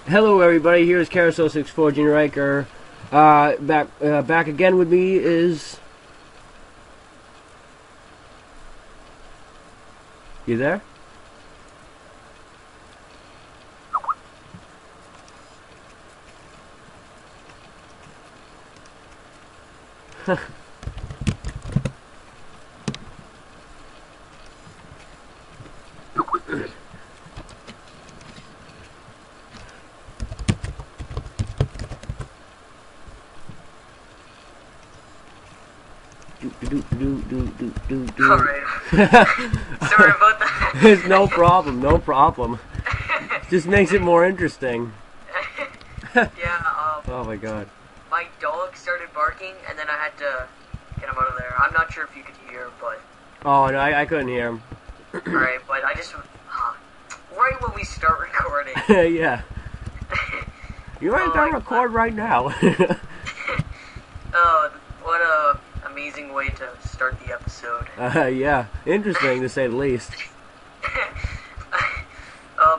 Hello, everybody. Here's Carousel64 Junior Riker. Back again with me is. You there? Alright. Sorry about that. It's no problem, no problem. Just makes it more interesting. Yeah, Oh my god. my dog started barking, and then I had to get him out of there. I'm not sure if you could hear, but... Oh, no, I couldn't hear him. Alright, but I just... right when we start recording. Yeah. You're right there, record right now. What a amazing way to start the episode. Yeah. Interesting, to say the least.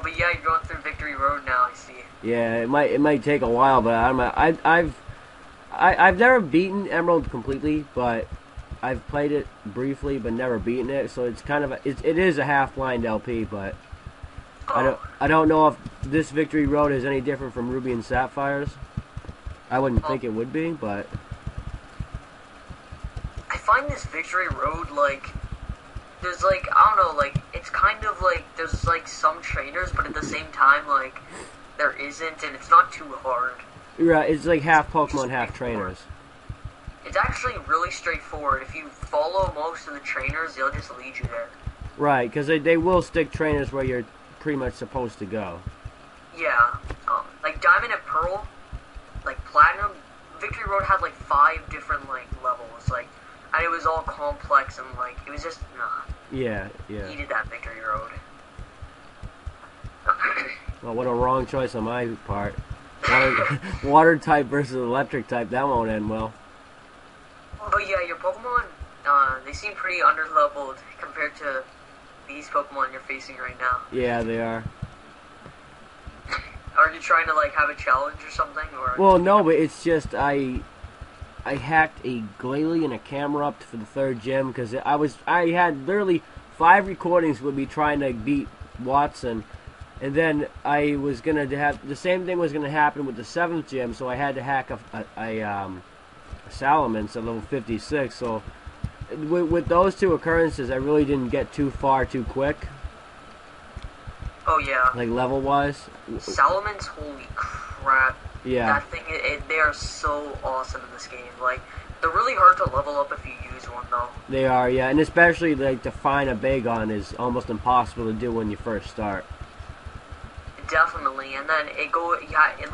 But yeah, you're going through Victory Road now, I see. Yeah, it might take a while, but I've never beaten Emerald completely, but I've played it briefly, but never beaten it. So it's kind of it is a half-blind LP, but I don't know if this Victory Road is any different from Ruby and Sapphires. I wouldn't think it would be, but I find this Victory Road, like, there's, like, I don't know, like, it's kind of, like, there's, like, some trainers, but at the same time, like, there isn't, and it's not too hard. right, it's like half Pokemon, half trainers. It's actually really straightforward. If you follow most of the trainers, they'll just lead you there. Right, because they will stick trainers where you're pretty much supposed to go. Yeah, like, Diamond and Pearl, like, Platinum, Victory Road had, like, 5 different, like, levels, like, and it was all complex, and, like, it was just, Yeah. needed that Victory Road. Well, what a wrong choice on my part. Water type versus electric type, that won't end well. But yeah, your Pokemon, they seem pretty underleveled compared to these Pokemon you're facing right now. Yeah, they are. Are you trying to, like, have a challenge or something, or? Well, no, but it's just I hacked a Glalie and a camera up for the 3rd gym because I had literally 5 recordings with me trying to beat Watson, and then I was gonna have the same thing was gonna happen with the 7th gym, so I had to hack a Salamence at level 56. So with those 2 occurrences, I really didn't get too far too quick. Oh yeah. Like level wise. Salamence, holy crap. Yeah. That thing, they are so awesome in this game. Like, they're really hard to level up if you use one, though. They are, yeah, and especially like to find a Bagon is almost impossible to do when you first start. Definitely, and then it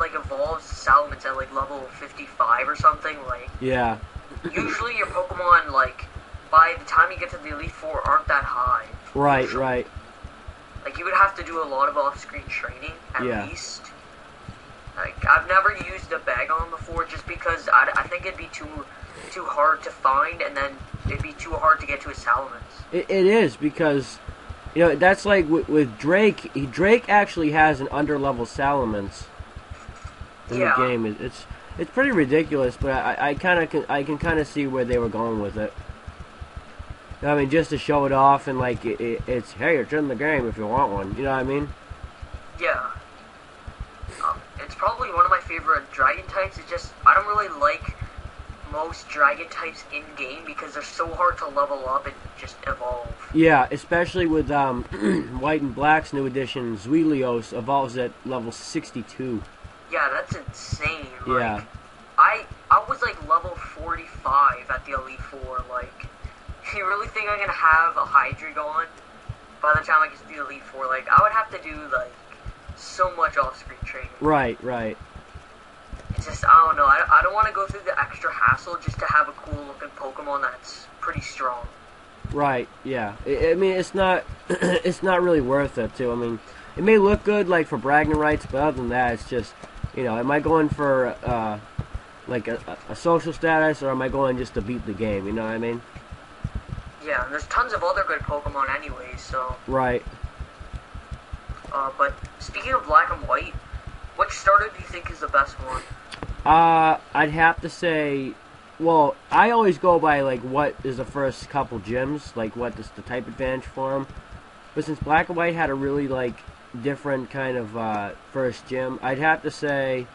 like evolves Salamence at like level 55 or something. Like, yeah. Usually your Pokemon, like, by the time you get to the Elite Four, aren't that high. Right, usually. right. Like, you would have to do a lot of off-screen training at least. Like, I've never used a Bagon before just because I think it'd be too hard to find, and then it'd be too hard to get to a Salamence. It is, because, you know, that's like with Drake. Drake actually has an underlevel Salamence in the game. It's pretty ridiculous, but I can kind of see where they were going with it. I mean, just to show it off, and like it's hey, it's in the game if you want one. You know what I mean? Yeah. It's probably one of my favorite Dragon types. It's just, I don't really like most Dragon types in-game because they're so hard to level up and just evolve. Yeah, especially with White and Black's new edition, Zuilios evolves at level 62. Yeah, that's insane. Yeah. Like, I was like level 45 at the Elite Four. Like, you really think I'm gonna have a Hydreigon by the time I get to the Elite Four? Like, I would have to do, like, so much off-screen training. Right. It's just, I don't know, I don't want to go through the extra hassle just to have a cool-looking Pokemon that's pretty strong. Right, yeah. I mean, it's not it's not really worth it, too. I mean, it may look good, like, for bragging rights, but other than that, it's just, you know, am I going for, like, a social status, or am I going just to beat the game, you know what I mean? Yeah, and there's tons of other good Pokemon anyways, so... Right. But speaking of Black and White, which starter do you think is the best one? I'd have to say, well, I always go by like what is the first couple gyms, like what is the type advantage for them. But since Black and White had a really like different kind of first gym, I'd have to say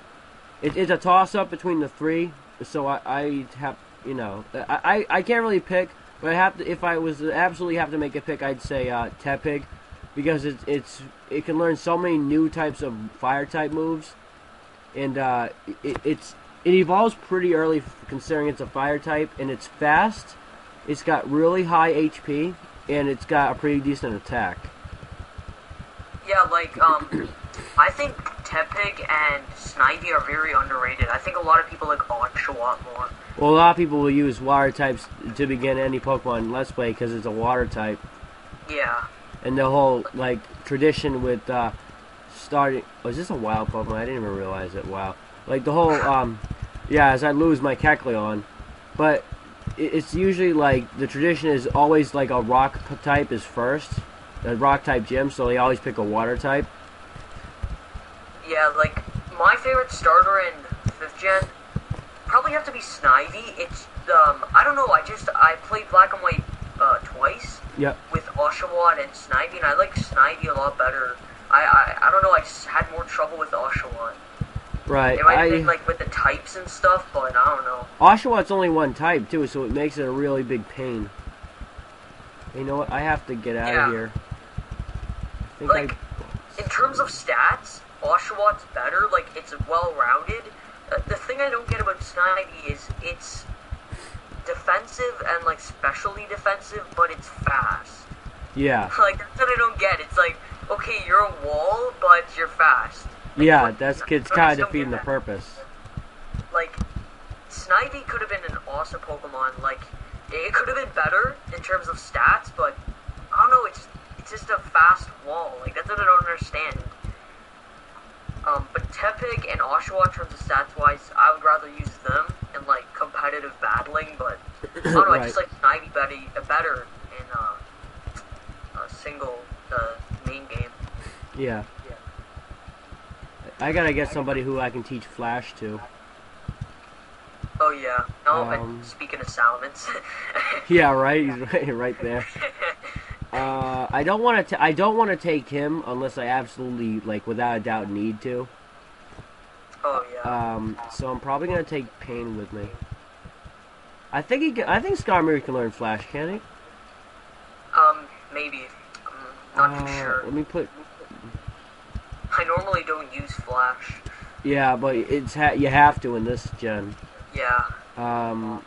it's a toss up between the three. So I have, you know, I can't really pick, but I have to. If I was to absolutely have to make a pick, I'd say Tepig, because it can learn so many new types of fire type moves, and it evolves pretty early considering it's a fire type, and it's fast. It's got really high HP, and it's got a pretty decent attack. Yeah, like I think Tepig and Snivy are very underrated. I think a lot of people like Oshawott more. Well, a lot of people will use water types to begin any Pokemon Let's Play because it's a water type. Yeah. And the whole like tradition with starting. Was this a wild Pokemon? I didn't even realize it. Wow. Like the whole yeah, as I lose my Kecleon, but it's usually like the tradition is always like a rock type is first, a rock type gym, so they always pick a water type. Yeah, like my favorite starter in 5th gen probably have to be Snivy. It's I don't know. I played Black and White twice. Yep. With Oshawott and Snivy, and I like Snivy a lot better. I don't know. I just had more trouble with Oshawott. Right. It might have been like with the types and stuff, but I don't know. Oshawott's only one type too, so it makes it a really big pain. You know what? I have to get out of here. I think like in terms of stats, Oshawott's better. Like it's well-rounded. The thing I don't get about Snivy is it's defensive and like specially defensive, but it's fast. Yeah. Like that's what I don't get. It's like, okay, you're a wall, but you're fast. Like, yeah, it's kind of defeating the purpose. Like Snivy could have been an awesome Pokemon. Like it could have been better in terms of stats, but I don't know. It's just a fast wall. Like that's what I don't understand. But Tepig and Oshawott, in terms of stats wise, I would rather use them in like competitive battling. But I don't know. Right. I just like Snivy better in single main game. Yeah. I gotta get somebody who I can teach Flash to. Oh yeah. No, and speaking of Salamence. Yeah, right. He's right there. I don't want to take him unless I absolutely, like, without a doubt, need to. Oh yeah. So I'm probably gonna take Pain with me. I think Skarmory can learn Flash, can he? Maybe. I'm not too sure. Let me put. I normally don't use Flash. Yeah, but you have to in this gen. Yeah. I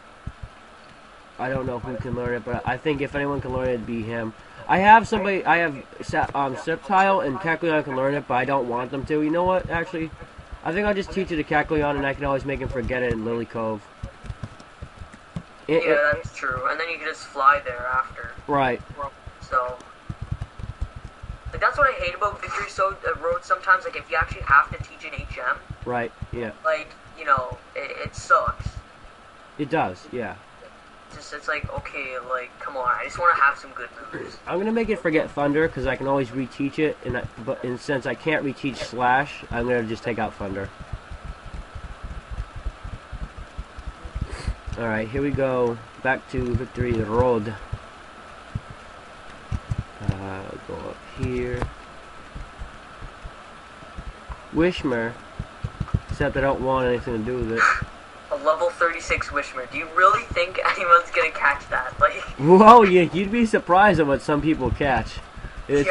don't know who can learn it, but I think if anyone can learn it, it'd be him. I have Sceptile and Kecleon can learn it, but I don't want them to. You know what, actually? I think I'll just teach it to Kecleon, and I can always make him forget it in Lily Cove. Yeah, that's true. And then you can just fly there after. Right. So, like, that's what I hate about Victory Road sometimes. Like, if you actually have to teach an HM. Right, yeah. Like, you know, it sucks. It does, yeah. It's like, okay, like, come on, I just want to have some good moves. I'm going to make it forget Thunder, because I can always reteach it, but since I can't reteach Slash, I'm going to just take out Thunder. Alright, here we go. Back to Victory Road. Go up here. Wishmer, except I don't want anything to do with it. A level 36 Wishmer. Do you really think anyone's gonna catch that? Like, whoa, yeah, you'd be surprised at what some people catch. It's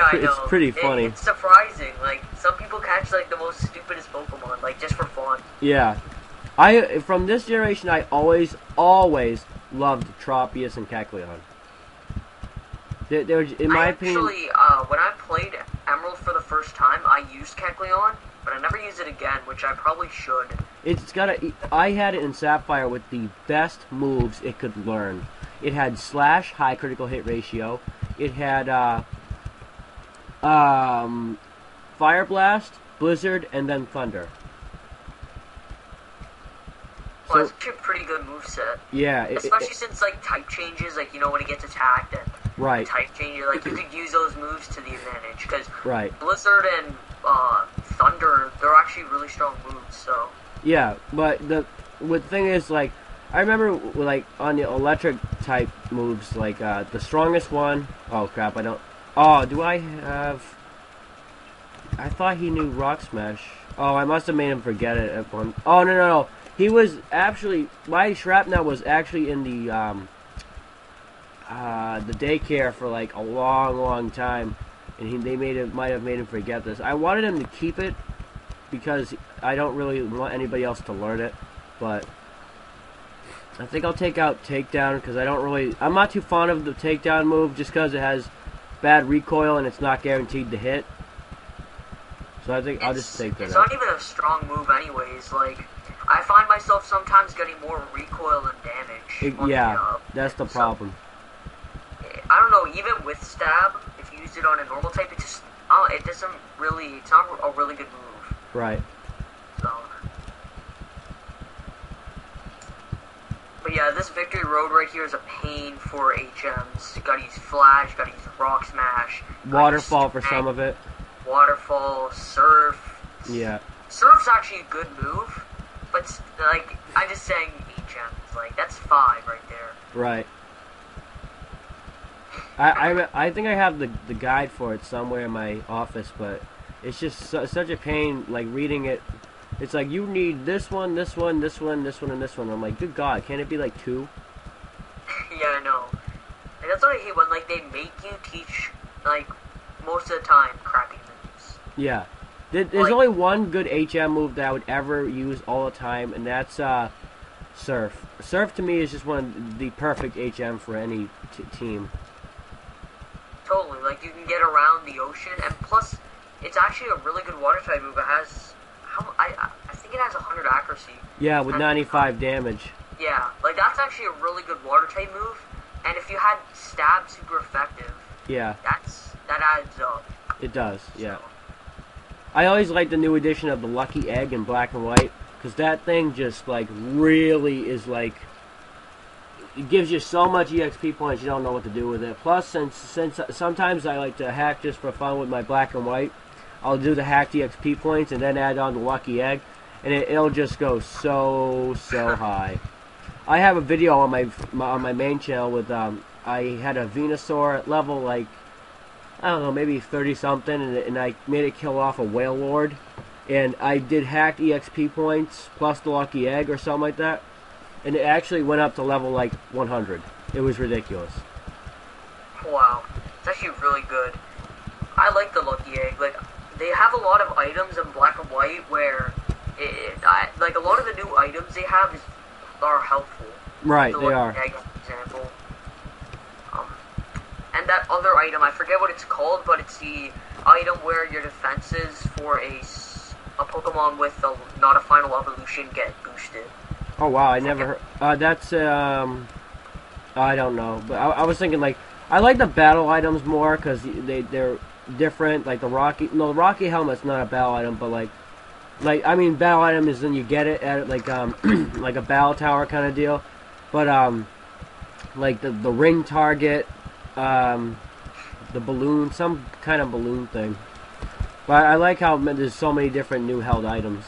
pretty funny. It's surprising. Like, some people catch like the most stupidest Pokemon, like just for fun. Yeah, from this generation, I always loved Tropius and Kecleon. In my opinion, actually, when I played Emerald for the first time, I used Kecleon, but I never used it again, which I probably should. I had it in Sapphire with the best moves it could learn. It had Slash, high critical hit ratio. It had Fire Blast, Blizzard, and then Thunder. Well, that's actually a pretty good moveset. Yeah. Especially since, like, type changes, like, you know, when it gets attacked and right. type changes, like, you could use those moves to the advantage. Because right. Blizzard and Thunder, they're actually really strong moves, so. Yeah, but the thing is, like, I remember, like, on the electric type moves, like, the strongest one. Oh crap! I don't. Oh, do I have? I thought he knew Rock Smash. Oh, I must have made him forget it at one. Oh no! He was actually, my shrapnel was actually in the daycare for like a long time, and might have made him forget this. I wanted him to keep it because I don't really want anybody else to learn it, but I think I'll take out takedown because I'm not too fond of the takedown move just because it has bad recoil and it's not guaranteed to hit. So I think I'll just take that out. It's not even a strong move anyways. Like, I find myself sometimes getting more recoil than damage. That's the problem. I don't know, even with stab, if you use it on a normal type, it just, it doesn't really, it's not a really good move. Right. So. But yeah, this victory road right here is a pain for HMs. You gotta use flash, you gotta use rock smash. Waterfall for some of it. Waterfall, surf. Yeah. Surf's actually a good move, but like, I'm just saying HMs, like, that's 5 right there. Right. I think I have the guide for it somewhere in my office, but it's just such a pain, like, reading it. It's like, you need this one, this one, this one, this one, and this one. I'm like, good God, can't it be like 2? Yeah, I know. And that's what I hate when, like, they make you teach, like, most of the time, crappy moves. Yeah. There's only one good HM move that I would ever use all the time, and that's Surf. Surf, to me, is just one of the perfect HM for any team. Totally. Like, you can get around the ocean, and plus, it's actually a really good water type move. It has... I think it has 100 accuracy. Yeah, with 95 damage. Yeah, like that's actually a really good water type move. And if you had stab super effective, yeah, that adds up. It does, yeah. So. I always like the new edition of the Lucky Egg in black and white because that thing just like really is like, it gives you so much EXP points you don't know what to do with it. Plus, since sometimes I like to hack just for fun with my black and white. I'll do the hacked EXP points and then add on the Lucky Egg, and it'll just go so high. I have a video on my main channel with I had a Venusaur at level like, I don't know, maybe 30 something, and I made it kill off a Whale Lord, and I did hacked EXP points plus the Lucky Egg or something like that, and it actually went up to level like 100. It was ridiculous. Wow, it's actually really good. I like the Lucky Egg. Like, they have a lot of items in black and white where, like, a lot of the new items they have are helpful. Right, the they are. Egg, for example. And that other item, I forget what it's called, but it's the item where your defenses for a Pokemon with not a final evolution get boosted. Oh wow, I never heard. That's I don't know, but I was thinking like I like the battle items more because they're different. Like the Rocky helmet's not a battle item, but like I mean battle item is then you get it at like like a battle tower kind of deal, but like the ring target, the balloon, some kind of balloon thing. But I like how there's so many different new held items.